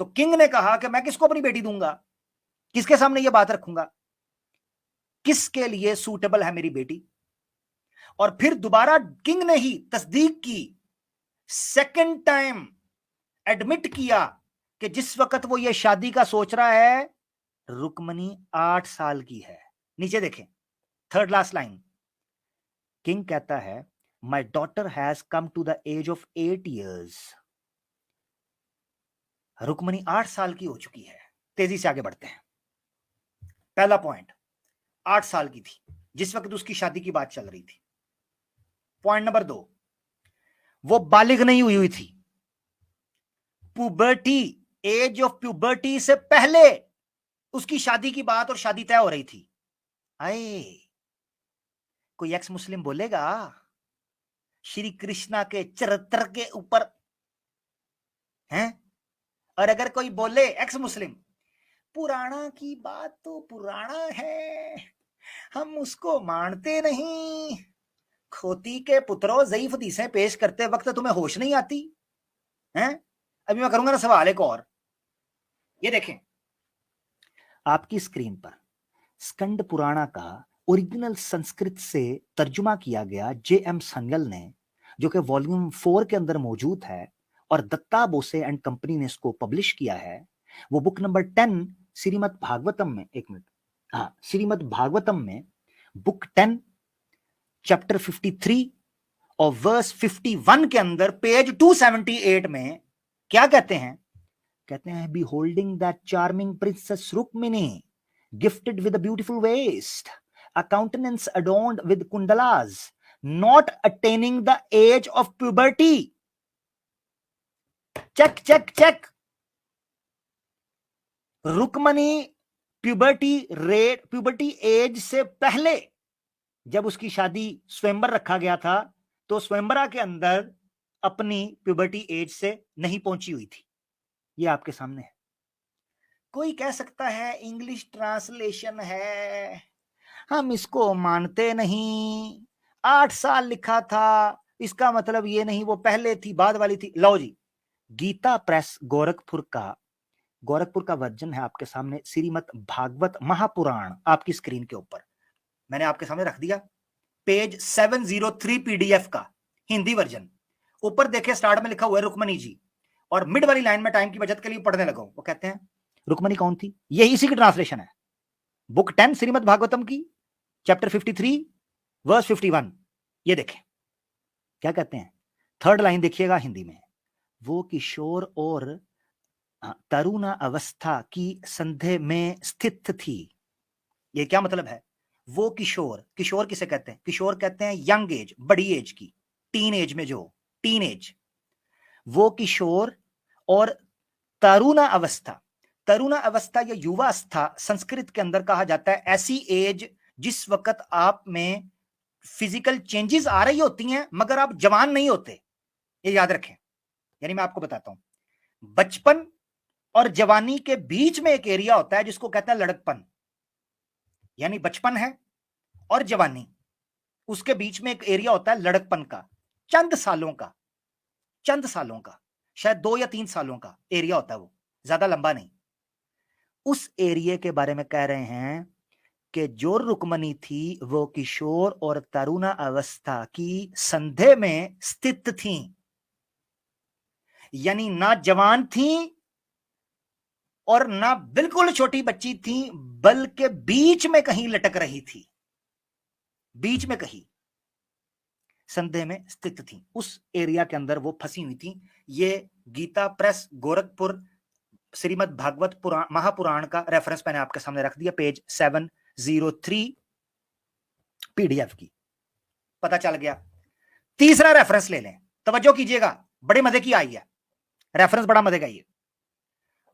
तो किंग ने कहा कि मैं किसको अपनी बेटी दूंगा, किसके सामने ये बात रखूंगा, किसके लिए सूटेबल है मेरी बेटी। और फिर दोबारा किंग ने ही तस्दीक की, सेकंड टाइम एडमिट किया कि जिस वक्त वो ये शादी का सोच रहा है, रुक्मणी 8 साल की है। नीचे देखें, थर्ड लास्ट लाइन, किंग कहता है my daughter has come to the age of 8 years। Rukmani 8 साल की हो चुकी है। तेजी से आगे बढ़ते हैं। पहला पॉइंट, 8 साल की थी जिस वक्त उसकी शादी की बात चल रही थी। पॉइंट नंबर 2, वो बालिग नहीं हुई थी। प्यूबर्टी, एज ऑफ प्यूबर्टी से पहले उसकी शादी की बात और शादी तय हो रही थी। आए, कोई एक्स मुस्लिम बोलेगा श्री कृष्णा के चरित्र के ऊपर हैं? और अगर कोई बोले एक्स मुस्लिम, पुराना की बात तो पुराना है, हम उसको मानते नहीं, खोती के पुत्रों ज़ईफ हदीसें पेश करते वक्त तुम्हें होश नहीं आती हैं? अभी मैं करूंगा ना सवाल एक और। ये देखें आपकी स्क्रीन पर, स्कंद पुराणा का ओरिजिनल संस्कृत से तर्जुमा किया गया J.M. संगल ने, जो कि वॉल्यूम 4 के अंदर मौजूद है और दत्ता बोसे एंड कंपनी ने इसको पब्लिश किया है। वो बुक नंबर 10 श्रीमद् भागवतम में, एक मिनट, हाँ, श्रीमद् भागवतम में बुक 10 चैप्टर 53 और वर्स 51 के अंदर पेज 278 में क्या कहते हैं? कहते हैं beholding that charming princess Rukmini gifted with a beautiful waist, a countenance adorned with kundalas, not attaining the age of puberty। check check check। Rukmani puberty age से पहले जब उसकी शादी स्वयंवर रखा गया था, तो स्वयंवरा के अंदर अपनी प्यूबर्टी एज से नहीं पहुंची हुई थी। ये आपके सामने है। कोई कह सकता है इंग्लिश ट्रांसलेशन है, हम इसको मानते नहीं, 8 साल लिखा था, इसका मतलब ये नहीं वो पहले थी बाद वाली थी। लो जी, गीता प्रेस गोरखपुर का वर्जन है आपके सामने, श्रीमद् भागवत महापुराण आपकी स्क्रीन के ऊपर मैंने आपके सामने रख दिया, पेज 703 पीडीएफ का हिंदी वर्जन। ऊपर देखे स्टार्ट में लिखा हुआ है रुक्मणी जी, और मिड वाली लाइन में टाइम की बचत के लिए पढ़ने लगा। वो कहते हैं रुक्मणी कौन थी, ये इसी की ट्रांसलेशन है, बुक 10 श्रीमद् भागवतम की चैप्टर 53 वर्स 51। ये देखें क्या कहते हैं, थर्ड लाइन देखिएगा हिंदी में, वो किशोर और तरुण अवस्था की संधि में स्थित थी। ये क्या मतलब है? वो किशोर, किशोर किसे कहते हैं? किशोर कहते हैं यंग एज, बड़ी एज की, टीन एज में जो टीन एज, वो किशोर और तरुण अवस्था, तरुण अवस्था या युवावस्था संस्कृत के अंदर कहा जाता है ऐसी एज जिस वक्त आप में फिजिकल चेंजेस आ रही होती हैं मगर आप जवान नहीं होते। ये याद रखें। यानी मैं आपको बताता हूं, बचपन और जवानी के बीच में एक एरिया होता है जिसको कहते हैं लड़कपन, यानी बचपन है और जवानी, उसके बीच में एक एरिया होता है लड़कपन का, चंद सालों का, शायद 2 या 3 सालों का एरिया होता है, वो ज्यादा लंबा नहीं। उस एरिया के बारे में कह रहे हैं कि जो रुक्मणी थी वो किशोर और तरुण अवस्था की संधि में स्थित थी, यानी ना जवान थी और ना बिल्कुल छोटी बच्ची थी, बल्कि बीच में कहीं लटक रही थी, बीच में कहीं संधि में स्थित थी। उस एरिया के अंदर वो फंसी हुई थी। ये गीता प्रेस गोरखपुर श्रीमद् भागवत महापुराण का रेफरेंस मैंने आपके सामने रख दिया, पेज 703 पीडीएफ की। पता चल गया। तीसरा रेफरेंस ले लें, तवज्जो कीजिएगा, बड़े मजे की आई है रेफरेंस, बड़ा मजे का ये।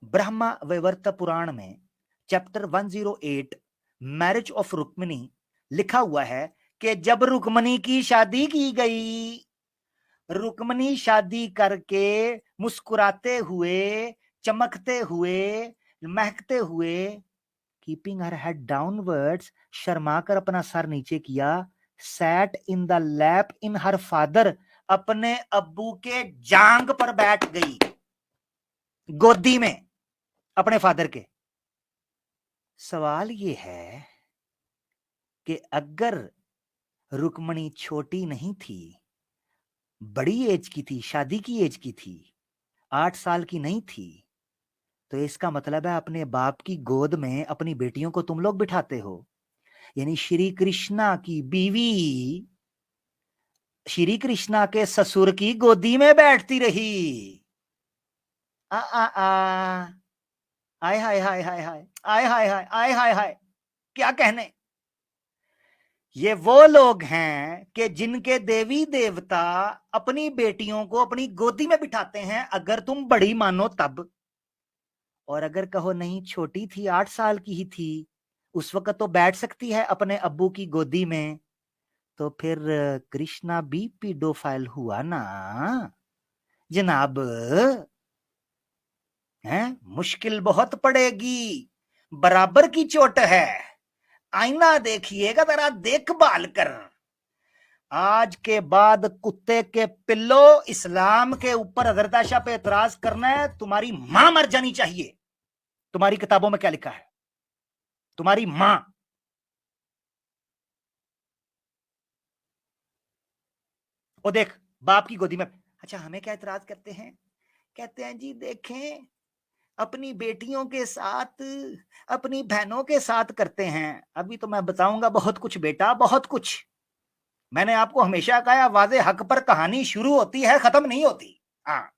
ब्रह्मा वैवर्त पुराण में चैप्टर 108 मैरिज ऑफ रुक्मिणी लिखा हुआ है कि जब रुक्मणी की शादी की गई, रुक्मणी शादी करके मुस्कुराते हुए, चमकते हुए, महकते हुए, कीपिंग हर हेड डाउनवर्ड्स, शर्मा कर अपना सर नीचे किया, sat in the lap in her father, अपने अब्बू के जांग पर बैठ गई, गोदी में। अपने फादर के। सवाल ये है कि अगर रुक्मणी छोटी नहीं थी, बड़ी एज की थी, शादी की एज की थी, 8 साल की नहीं थी, तो इसका मतलब है अपने बाप की गोद में अपनी बेटियों को तुम लोग बिठाते हो। यानी श्री कृष्णा की बीवी श्री कृष्णा के ससुर की गोदी में बैठती रही। आ आ आ आय हाय हाय हाय हाय आय हाय हाय आय हाय हाय, क्या कहने। ये वो लोग हैं कि जिनके देवी देवता अपनी बेटियों को अपनी गोदी में बिठाते हैं, अगर तुम बड़ी मानो तब। और अगर कहो नहीं छोटी थी, 8 साल की ही थी, उस वक्त तो बैठ सकती है अपने अब्बू की गोदी में, तो फिर कृष्णा भी पीडोफाइल हुआ ना जनाब। है मुश्किल बहुत पड़ेगी, बराबर की चोट है। आईना देखिएगा जरा, देखभाल कर। आज के बाद कुत्ते के पिल्लो, इस्लाम के ऊपर हजरत आयशा पे एतराज करना है, तुम्हारी मां मर जानी चाहिए। तुम्हारी किताबों में क्या लिखा है? तुम्हारी मां। ओ देख, बाप की गोदी में। अच्छा, हमें क्या एतराज करते हैं? कहते हैं जी देखें, अपनी बेटियों के साथ, अपनी बहनों के साथ करते हैं। अभी तो मैं बताऊंगा बहुत कुछ बेटा, बहुत कुछ। मैंने आपको हमेशा कहा, वाज़े हक पर कहानी शुरू होती है, खत्म नहीं होती। हाँ,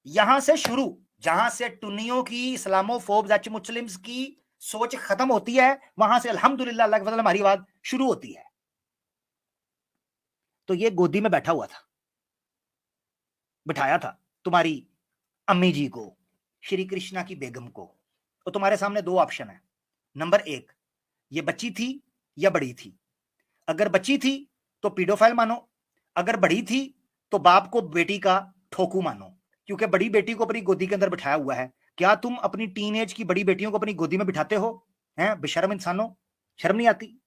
यहां से शुरू, जहां से टुनियों की, इस्लामोफोब, डच मुस्लिम्स की सोच खत्म होती है, वहां से अल्हम्दुलिल्लाह अल्लाह के फजल हमारी बात शुरू होती है। तो ये गोदी में बैठा हुआ था, बिठाया था तुम्हारी अम्मी जी को, श्री कृष्णा की बेगम को। तो तुम्हारे सामने 2 ऑप्शन है। नंबर 1, ये बच्ची थी या बड़ी थी। अगर बच्ची थी तो पीडोफाइल मानो, अगर बड़ी थी तो बाप को बेटी का ठोकू मानो, क्योंकि बड़ी बेटी को अपनी गोदी के अंदर बिठाया हुआ है। क्या तुम अपनी टीन एज की बड़ी बेटियों को अपनी गोदी में बिठाते हो? हैं बेशर्म इंसानों, शर्म नहीं आती?